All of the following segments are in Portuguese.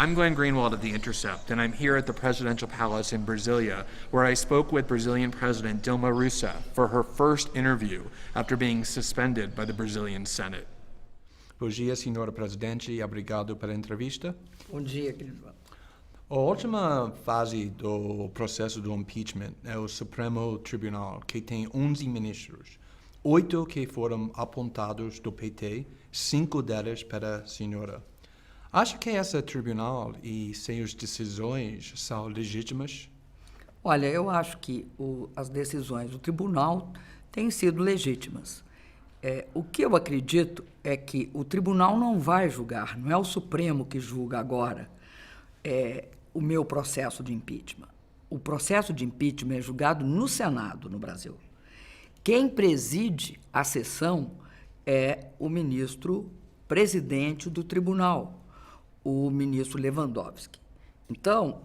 I'm Glenn Greenwald of The Intercept, and I'm here at the Presidential Palace in Brasilia, where I spoke with Brazilian President Dilma Rousseff for her first interview after being suspended by the Brazilian Senate. Bom dia, senhora presidente. Obrigado pela entrevista. Bom dia, querido. A última fase do processo do impeachment é o Supremo Tribunal, que tem 11 ministros, 8 que foram apontados do PT, 5 deles pela senhora. Acha que esse tribunal e suas decisões são legítimas? Olha, eu acho que as decisões do tribunal têm sido legítimas. O que eu acredito é que o tribunal não vai julgar, não é o Supremo que julga agora o meu processo de impeachment. O processo de impeachment é julgado no Senado, no Brasil. Quem preside a sessão é o ministro presidente do tribunal, o ministro Lewandowski. Então,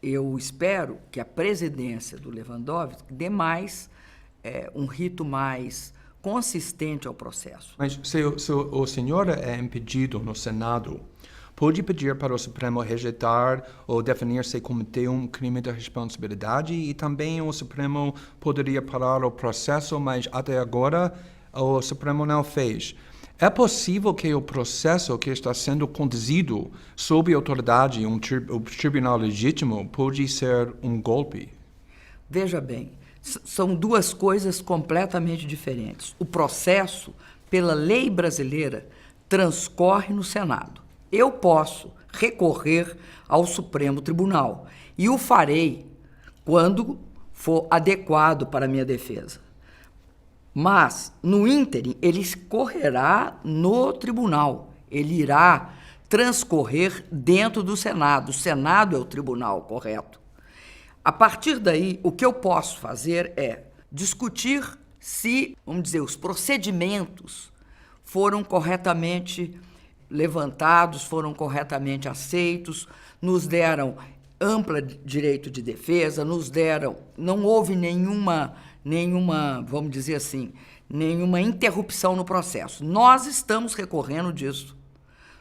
eu espero que a presidência do Lewandowski dê mais, um rito mais consistente ao processo. Mas se o senhor é impedido no Senado, pode pedir para o Supremo rejeitar ou definir se cometeu um crime de responsabilidade e também o Supremo poderia parar o processo, mas até agora o Supremo não fez. É possível que o processo que está sendo conduzido sob autoridade um tribunal legítimo pode ser um golpe? Veja bem, são duas coisas completamente diferentes. O processo, pela lei brasileira, transcorre no Senado. Eu posso recorrer ao Supremo Tribunal e o farei quando for adequado para a minha defesa. Mas, no ínterim, ele correrá no tribunal. Ele irá transcorrer dentro do Senado. O Senado é o tribunal correto. A partir daí, o que eu posso fazer é discutir se, vamos dizer, os procedimentos foram corretamente levantados, foram corretamente aceitos, nos deram ampla direito de defesa, não houve nenhuma, vamos dizer assim, nenhuma interrupção no processo. Nós estamos recorrendo disso.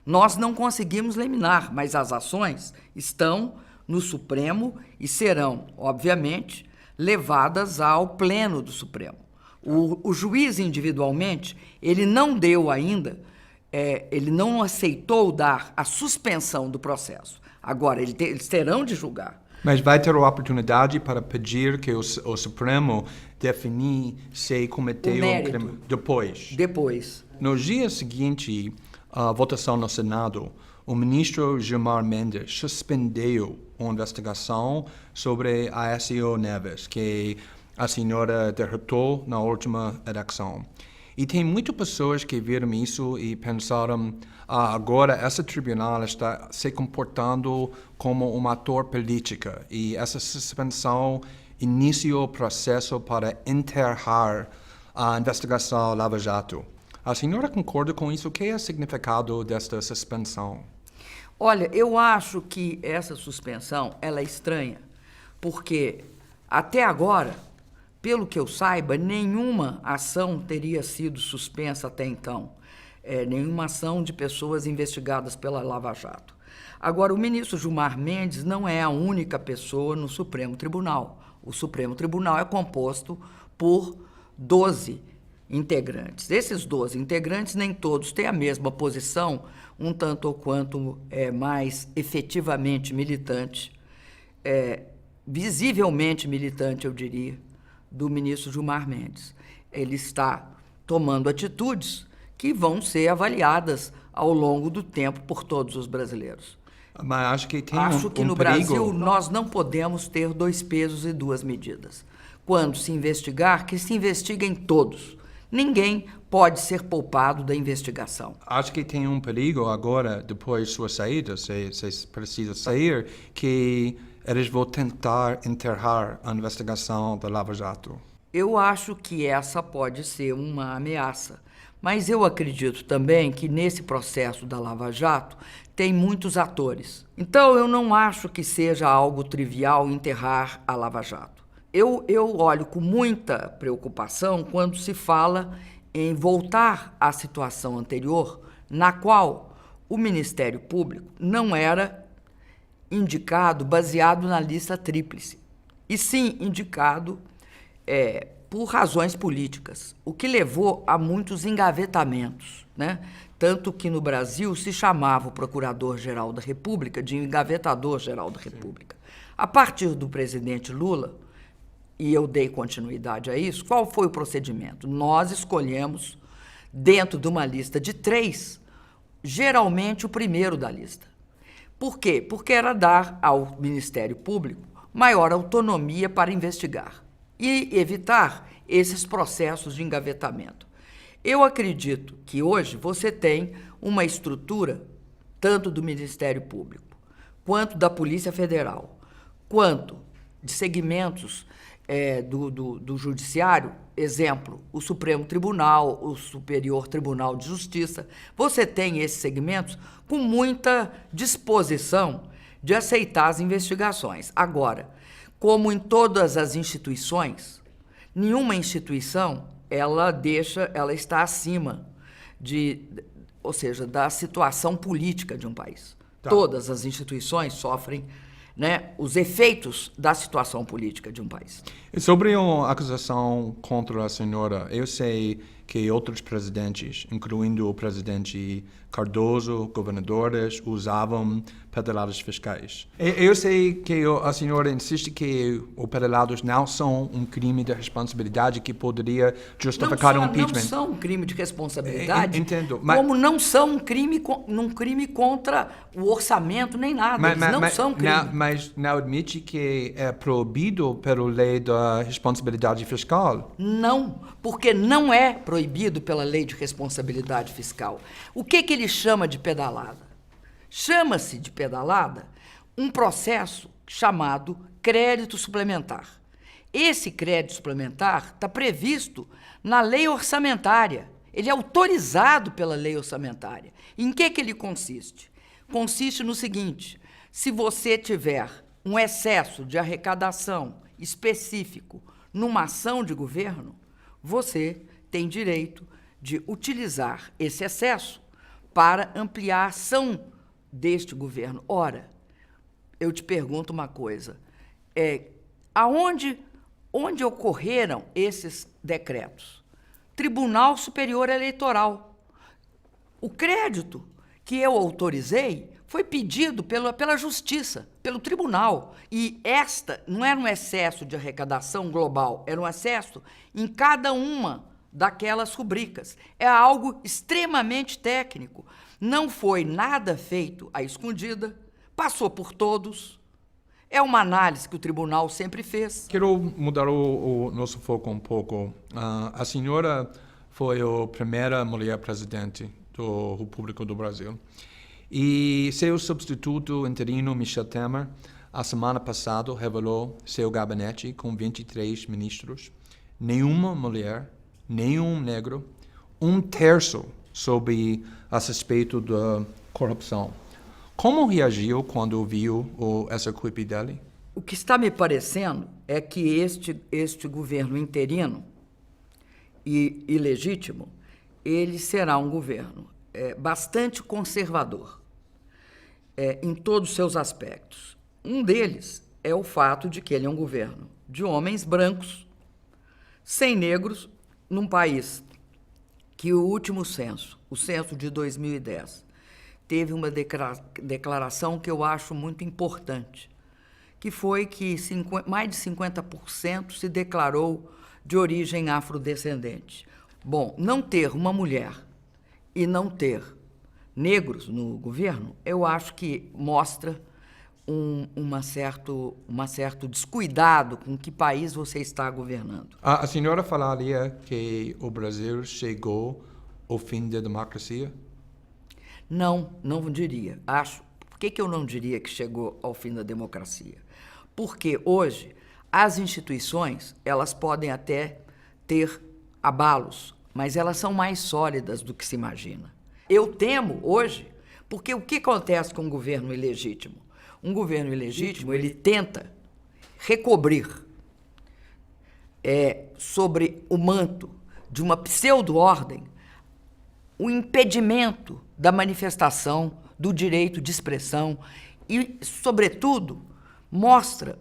Nós não conseguimos liminar, mas as ações estão no Supremo e serão, obviamente, levadas ao Pleno do Supremo. O juiz individualmente, ele não deu ainda, ele não aceitou dar a suspensão do processo. Agora, eles terão de julgar. Mas vai ter a oportunidade para pedir que o Supremo definir se cometeu um crime depois? Depois. No dia seguinte à votação no Senado, o ministro Gilmar Mendes suspendeu uma investigação sobre a Aécio Neves, que a senhora derrotou na última eleição. E tem muitas pessoas que viram isso e pensaram, agora esse tribunal está se comportando como um ator político e essa suspensão iniciou o processo para enterrar a investigação Lava Jato. A senhora concorda com isso? O que é o significado desta suspensão? Olha, eu acho que essa suspensão ela é estranha, porque até agora, pelo que eu saiba, nenhuma ação teria sido suspensa até então. Nenhuma ação de pessoas investigadas pela Lava Jato. Agora, o ministro Gilmar Mendes não é a única pessoa no Supremo Tribunal. O Supremo Tribunal é composto por 12 integrantes. Esses 12 integrantes, nem todos têm a mesma posição, um tanto ou quanto mais efetivamente militante, visivelmente militante, eu diria, do ministro Gilmar Mendes. Ele está tomando atitudes que vão ser avaliadas ao longo do tempo por todos os brasileiros. Mas acho que tem Acho que no perigo. Brasil nós não podemos ter dois pesos e duas medidas. Quando se investigar, que se investiguem todos. Ninguém pode ser poupado da investigação. Acho que tem um perigo agora, depois de sua saída, se precisa sair, que eles vão tentar enterrar a investigação da Lava Jato. Eu acho que essa pode ser uma ameaça. Mas eu acredito também que nesse processo da Lava Jato tem muitos atores. Então eu não acho que seja algo trivial enterrar a Lava Jato. Eu olho com muita preocupação quando se fala em voltar à situação anterior, na qual o Ministério Público não era indicado baseado na lista tríplice, e sim indicado por razões políticas, o que levou a muitos engavetamentos, né? Tanto que no Brasil se chamava o Procurador-Geral da República de Engavetador-Geral da República. A partir do presidente Lula, e eu dei continuidade a isso, qual foi o procedimento? Nós escolhemos, dentro de uma lista de 3, geralmente o primeiro da lista. Por quê? Porque era dar ao Ministério Público maior autonomia para investigar e evitar esses processos de engavetamento. Eu acredito que hoje você tem uma estrutura, tanto do Ministério Público, quanto da Polícia Federal, quanto de segmentos do Judiciário, exemplo, o Supremo Tribunal, o Superior Tribunal de Justiça. Você tem esses segmentos com muita disposição de aceitar as investigações. Agora, como em todas as instituições, nenhuma instituição ela está acima ou seja, da situação política de um país. Tá. Todas as instituições sofrem, né, os efeitos da situação política de um país. E sobre a acusação contra a senhora, eu sei que outros presidentes, incluindo o presidente Cardoso, governadores, usavam pedaladas fiscais. Eu sei que a senhora insiste que os pedalados não são um crime de responsabilidade que poderia justificar um impeachment. Não são um crime de responsabilidade, entendo, mas, como não são um crime contra o orçamento nem nada. Eles não são crime. Mas não admite que é proibido pela lei da responsabilidade fiscal? Não, porque não é proibido pela lei de responsabilidade fiscal. O que ele chama de pedalada? Chama-se de pedalada um processo chamado crédito suplementar. Esse crédito suplementar está previsto na lei orçamentária. Ele é autorizado pela lei orçamentária. Em que ele consiste? Consiste no seguinte: se você tiver um excesso de arrecadação específico numa ação de governo, você tem direito de utilizar esse excesso para ampliar a ação deste governo. Ora, eu te pergunto uma coisa, onde ocorreram esses decretos? Tribunal Superior Eleitoral. O crédito que eu autorizei foi pedido pela Justiça, pelo Tribunal. E esta não era um excesso de arrecadação global, era um excesso em cada uma daquelas rubricas. É algo extremamente técnico. Não foi nada feito à escondida, passou por todos. É uma análise que o tribunal sempre fez. Quero mudar o nosso foco um pouco. A senhora foi a primeira mulher presidente da República do Brasil. E seu substituto interino, Michel Temer, a semana passada revelou seu gabinete com 23 ministros. Nenhuma mulher, nenhum negro, 1/3 sob a suspeito da corrupção. Como reagiu quando viu essa clipe dele? O que está me parecendo é que este governo interino e ilegítimo, ele será um governo bastante conservador em todos os seus aspectos. Um deles é o fato de que ele é um governo de homens brancos, sem negros, num país que o último censo, o censo de 2010, teve uma declaração que eu acho muito importante, que foi que mais de 50% se declarou de origem afrodescendente. Bom, não ter uma mulher e não ter negros no governo, eu acho que mostra um certo descuidado com que país você está governando. A senhora falaria que o Brasil chegou ao fim da democracia? Não diria. Por que eu não diria que chegou ao fim da democracia? Porque hoje as instituições, elas podem até ter abalos, mas elas são mais sólidas do que se imagina. Eu temo hoje, porque o que acontece com um governo ilegítimo? Um governo ilegítimo, ele tenta recobrir sobre o manto de uma pseudo-ordem o impedimento da manifestação, do direito de expressão e, sobretudo, mostra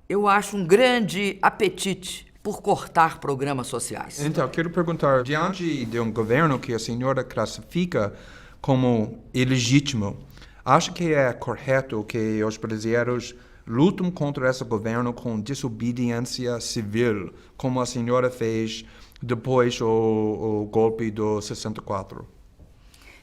eu acho, um grande apetite por cortar programas sociais. Então, quero perguntar, diante de um governo que a senhora classifica como ilegítimo, acha que é correto que os brasileiros lutam contra esse governo com desobediência civil, como a senhora fez depois o golpe do 64?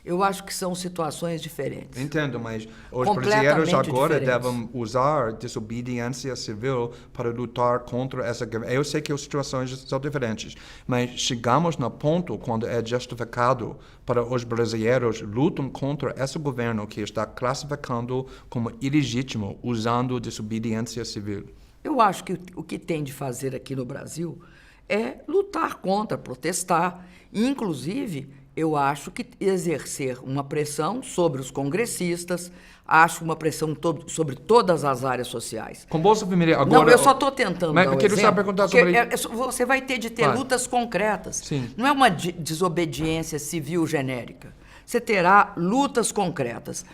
Eu acho que são situações diferentes. Entendo, mas os Completamente brasileiros agora diferentes. devem usar desobediência civil para lutar contra essa guerra. Eu sei que as situações são diferentes, mas chegamos no ponto quando é justificado para os brasileiros lutam contra esse governo que está classificando como ilegítimo, usando desobediência civil. Eu acho que o que tem de fazer aqui no Brasil é lutar contra, protestar. Inclusive, eu acho que exercer uma pressão sobre os congressistas, acho uma pressão sobre todas as áreas sociais. Com Bolsa Família agora... Não, eu só estou tentando Mas dar eu quero só exemplo, perguntar porque sobre... você vai ter de ter Vai. lutas concretas. Sim. Não é uma desobediência civil genérica. Você terá lutas concretas.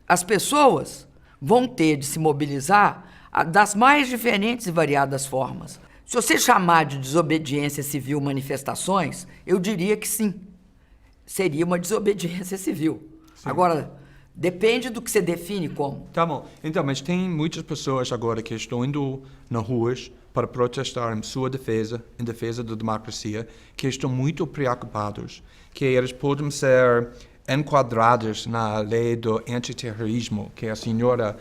As pessoas vão ter de se mobilizar das mais diferentes e variadas formas. Se você chamar de desobediência civil manifestações, eu diria que sim. Seria uma desobediência civil. Sim. Agora, depende do que você define como. Tá bom. Então, mas tem muitas pessoas agora que estão indo nas ruas para protestar em sua defesa, em defesa da democracia, que estão muito preocupados, que eles podem ser enquadrados na lei do antiterrorismo, que a senhora,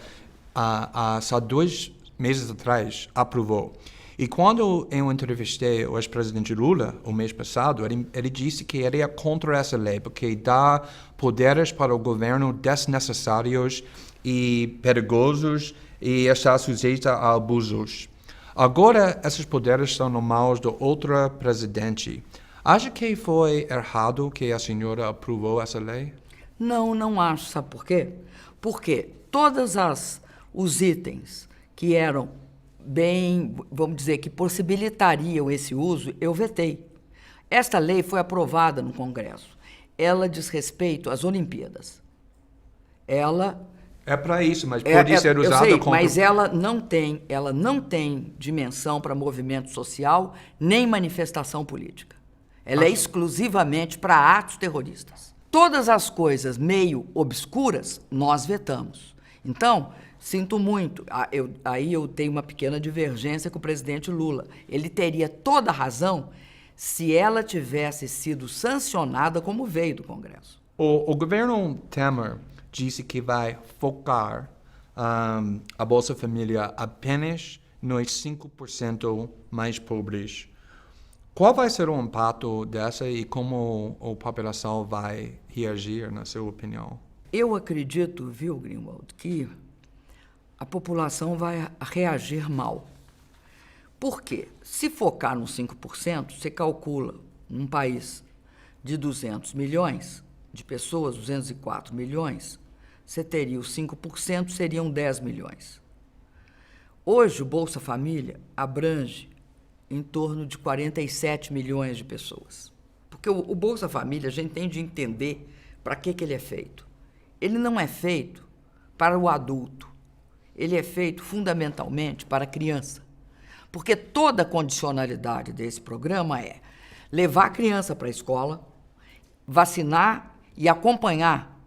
há só 2 meses atrás, aprovou. E quando eu entrevistei o ex-presidente Lula, o mês passado, ele disse que ele é contra essa lei, porque dá poderes para o governo desnecessários e perigosos e está sujeito a abusos. Agora, esses poderes estão nas mãos do outro presidente. Acha que foi errado que a senhora aprovou essa lei? Não, não acho. Sabe por quê? Porque todos os itens que eram bem, vamos dizer, que possibilitariam esse uso, eu vetei. Esta lei foi aprovada no Congresso. Ela diz respeito às Olimpíadas. Ela... É para isso, mas pode ser usada eu sei, contra... mas ela não tem dimensão para movimento social nem manifestação política. Ela é exclusivamente para atos terroristas. Todas as coisas meio obscuras, nós vetamos. Então, sinto muito, aí eu tenho uma pequena divergência com o presidente Lula. Ele teria toda a razão se ela tivesse sido sancionada como veio do Congresso. O governo Temer disse que vai focar a Bolsa Família apenas nos 5% mais pobres. Qual vai ser o impacto dessa e como a população vai reagir, na sua opinião? Eu acredito, viu, Greenwald, que a população vai reagir mal. Por quê? Se focar nos 5%, você calcula num país de 200 milhões de pessoas, 204 milhões, você teria os 5%, seriam 10 milhões. Hoje, o Bolsa Família abrange em torno de 47 milhões de pessoas. Porque o Bolsa Família, a gente tem de entender para que ele é feito. Ele não é feito para o adulto. Ele é feito fundamentalmente para a criança. Porque toda a condicionalidade desse programa é levar a criança para a escola, vacinar e acompanhar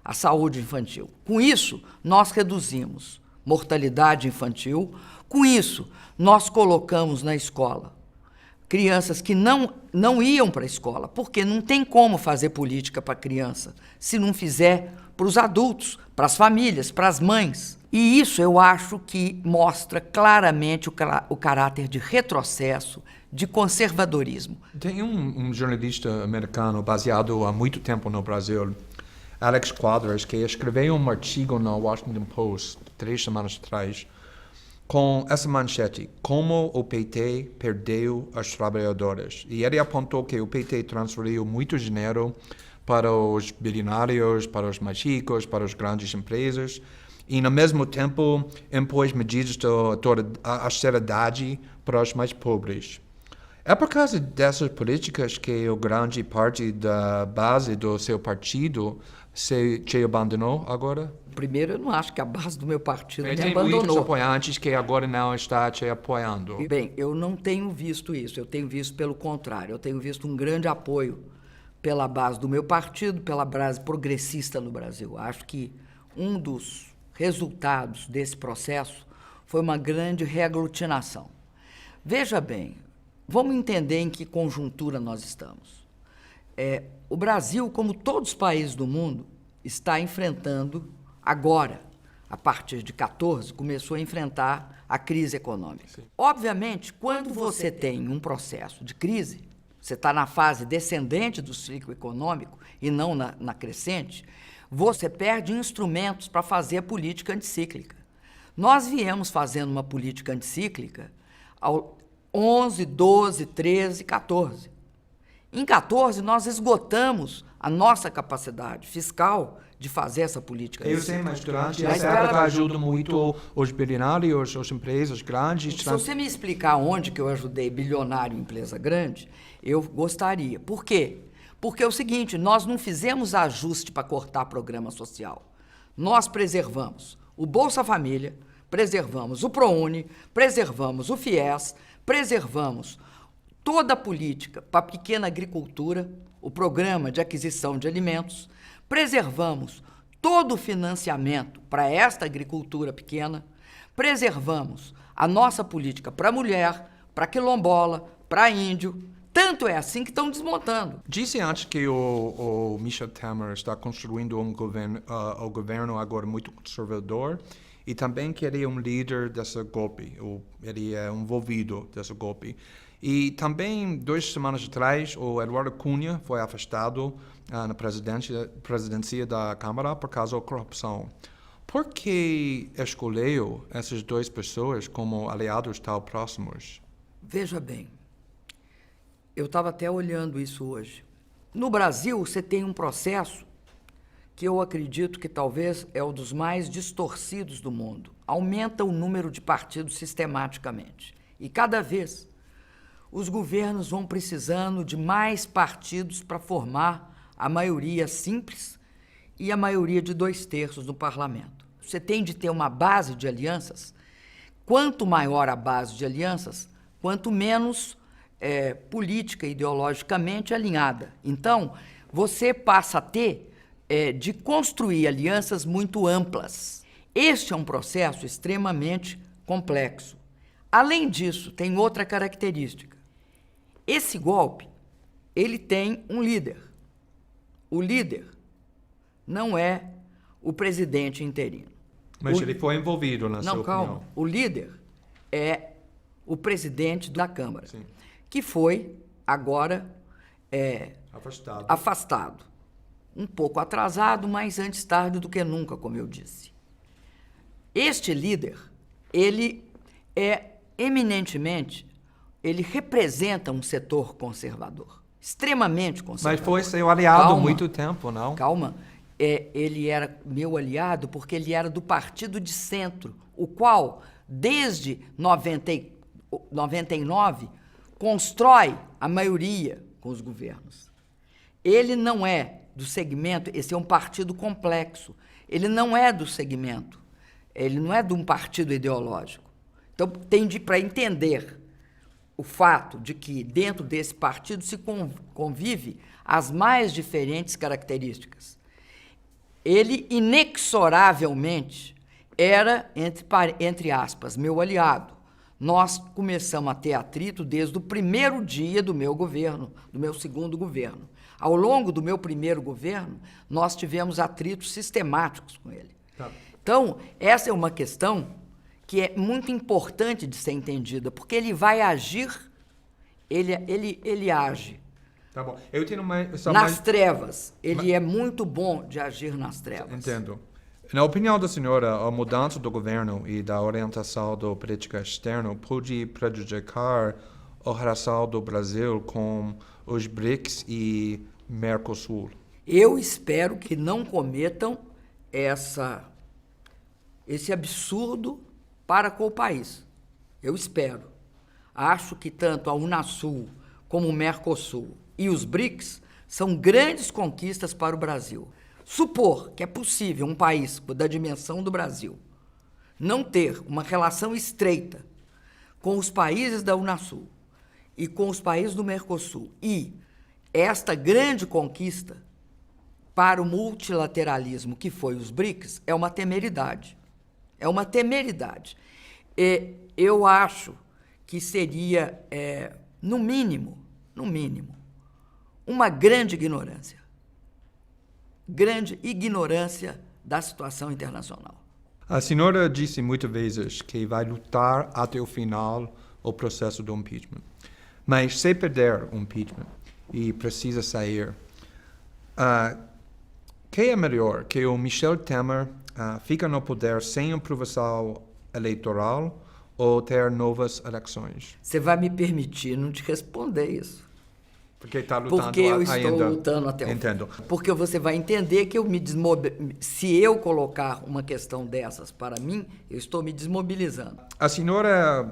a saúde infantil. Com isso, nós reduzimos mortalidade infantil. Com isso, nós colocamos na escola crianças que não iam para a escola, porque não tem como fazer política para a criança se não fizer para os adultos, para as famílias, para as mães. E isso eu acho que mostra claramente o caráter de retrocesso, de conservadorismo. Tem um jornalista americano baseado há muito tempo no Brasil, Alex Quadras, que escreveu um artigo no Washington Post 3 semanas atrás, com essa manchete: como o PT perdeu os trabalhadores. E ele apontou que o PT transferiu muito dinheiro para os bilionários, para os mais ricos, para as grandes empresas, e, no mesmo tempo, impôs medidas de austeridade para os mais pobres. É por causa dessas políticas que a grande parte da base do seu partido te abandonou agora? Primeiro, eu não acho que a base do meu partido me Tem políticos abandonou. apoiantes que agora não está te apoiando. Bem, eu não tenho visto isso, eu tenho visto pelo contrário, eu tenho visto um grande apoio pela base do meu partido, pela base progressista no Brasil. Acho que um dos resultados desse processo foi uma grande reaglutinação. Veja bem, vamos entender em que conjuntura nós estamos. O Brasil, como todos os países do mundo, está enfrentando agora, a partir de 14, começou a enfrentar a crise econômica. Sim. Obviamente, quando você tem um processo de crise, você está na fase descendente do ciclo econômico e não na crescente, você perde instrumentos para fazer a política anticíclica. Nós viemos fazendo uma política anticíclica ao 11, 12, 13, 14. Em 14, nós esgotamos a nossa capacidade fiscal de fazer essa política. Eu sei, mas durante essa época ajuda muito os bilionários, as empresas grandes. Se você me explicar onde que eu ajudei bilionário e empresa grande, eu gostaria. Por quê? Porque é o seguinte, nós não fizemos ajuste para cortar programa social. Nós preservamos o Bolsa Família, preservamos o ProUni, preservamos o FIES, preservamos toda a política para a pequena agricultura, o programa de aquisição de alimentos, preservamos todo o financiamento para esta agricultura pequena, preservamos a nossa política para a mulher, para a quilombola, para índio. Tanto é assim que estão desmontando. Disse antes que o Michel Temer está construindo um governo agora muito conservador e também que ele é um líder desse golpe, ele é envolvido desse golpe. E também, 2 semanas atrás, o Eduardo Cunha foi afastado na presidência da Câmara por causa da corrupção. Por que escolheu essas 2 pessoas como aliados tão próximos? Veja bem, eu estava até olhando isso hoje. No Brasil, você tem um processo que eu acredito que talvez é um dos mais distorcidos do mundo. Aumenta o número de partidos sistematicamente. E cada vez os governos vão precisando de mais partidos para formar a maioria simples e a maioria de 2/3 no parlamento. Você tem de ter uma base de alianças. Quanto maior a base de alianças, quanto menos política ideologicamente alinhada. Então, você passa a ter de construir alianças muito amplas. Este é um processo extremamente complexo. Além disso, tem outra característica. Esse golpe, ele tem um líder. O líder não é o presidente interino. Mas ele foi envolvido na sua opinião. Não, calma. O líder é o presidente da Câmara, Sim. que foi agora afastado. Um pouco atrasado, mas antes tarde do que nunca, como eu disse. Este líder, ele é eminentemente, ele representa um setor conservador, extremamente conservador. Mas foi seu aliado há muito tempo, não? Calma. Ele era meu aliado porque ele era do partido de centro, o qual, desde 99, constrói a maioria com os governos. Ele não é do segmento, esse é um partido complexo, ele não é do segmento, ele não é de um partido ideológico. Então, para entender o fato de que dentro desse partido se convive as mais diferentes características. Ele, inexoravelmente, era, entre aspas, meu aliado. Nós começamos a ter atrito desde o primeiro dia do meu governo, do meu segundo governo. Ao longo do meu primeiro governo, nós tivemos atritos sistemáticos com ele. Tá. Então, essa é uma questão que é muito importante de ser entendida, porque ele vai agir, ele age. Tá bom. Eu tenho nas trevas. Ele é muito bom de agir nas trevas. Entendo. Na opinião da senhora, a mudança do governo e da orientação da política externa pode prejudicar a relação do Brasil com os BRICS e Mercosul? Eu espero que não cometam esse absurdo para com o país. Eu espero. Acho que tanto a Unasul como o Mercosul e os BRICS, são grandes conquistas para o Brasil. Supor que é possível um país da dimensão do Brasil não ter uma relação estreita com os países da Unasul e com os países do Mercosul, e esta grande conquista para o multilateralismo que foi os BRICS, é uma temeridade. É uma temeridade. Eu acho que seria, no mínimo, uma grande ignorância da situação internacional. A senhora disse muitas vezes que vai lutar até o final o processo do impeachment. Mas se perder o impeachment e precisa sair, que é melhor, que o Michel Temer fica no poder sem aprovação eleitoral ou ter novas eleições? Você vai me permitir não te responder isso. Porque está lutando Porque eu estou ainda. lutando até o fim. Entendo. Porque você vai entender que se eu colocar uma questão dessas para mim, eu estou me desmobilizando. A senhora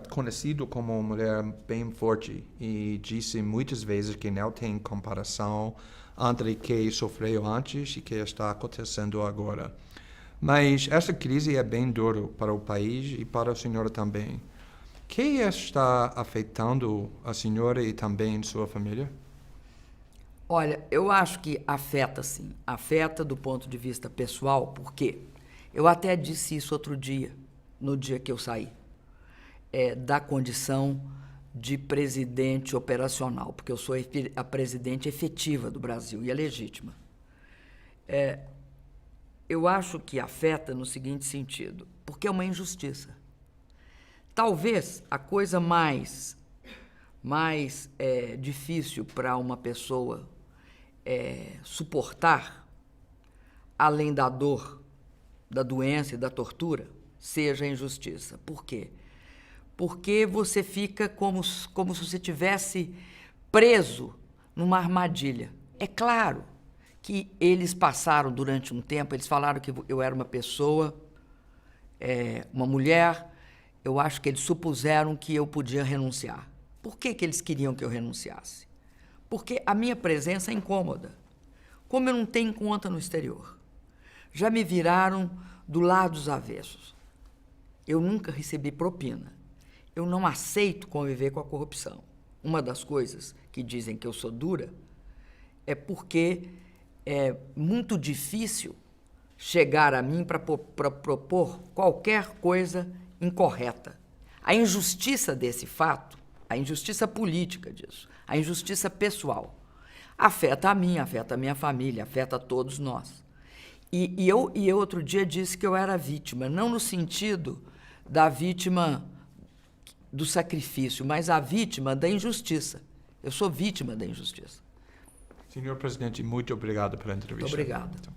é conhecida como uma mulher bem forte e disse muitas vezes que não tem comparação entre o que sofreu antes e o que está acontecendo agora. Mas essa crise é bem dura para o país e para a senhora também. O que está afetando a senhora e também sua família? Olha, eu acho que afeta sim, afeta do ponto de vista pessoal, porque eu até disse isso outro dia, no dia que eu saí, da condição de presidente operacional, porque eu sou a presidente efetiva do Brasil e é legítima. Eu acho que afeta no seguinte sentido, porque é uma injustiça. Talvez a coisa mais difícil para uma pessoa suportar, além da dor, da doença e da tortura, seja a injustiça. Por quê? Porque você fica como se você estivesse preso numa armadilha. É claro que eles passaram durante um tempo, eles falaram que eu era uma pessoa, uma mulher, eu acho que eles supuseram que eu podia renunciar. Por que eles queriam que eu renunciasse? Porque a minha presença é incômoda. Como eu não tenho conta no exterior, já me viraram do lado dos avessos. Eu nunca recebi propina. Eu não aceito conviver com a corrupção. Uma das coisas que dizem que eu sou dura é porque é muito difícil chegar a mim para propor qualquer coisa incorreta. A injustiça desse fato, a injustiça política disso, a injustiça pessoal, afeta a mim, afeta a minha família, afeta a todos nós. E eu outro dia disse que eu era vítima, não no sentido da vítima do sacrifício, mas a vítima da injustiça. Eu sou vítima da injustiça. Senhor presidente, muito obrigado pela entrevista. Muito obrigado.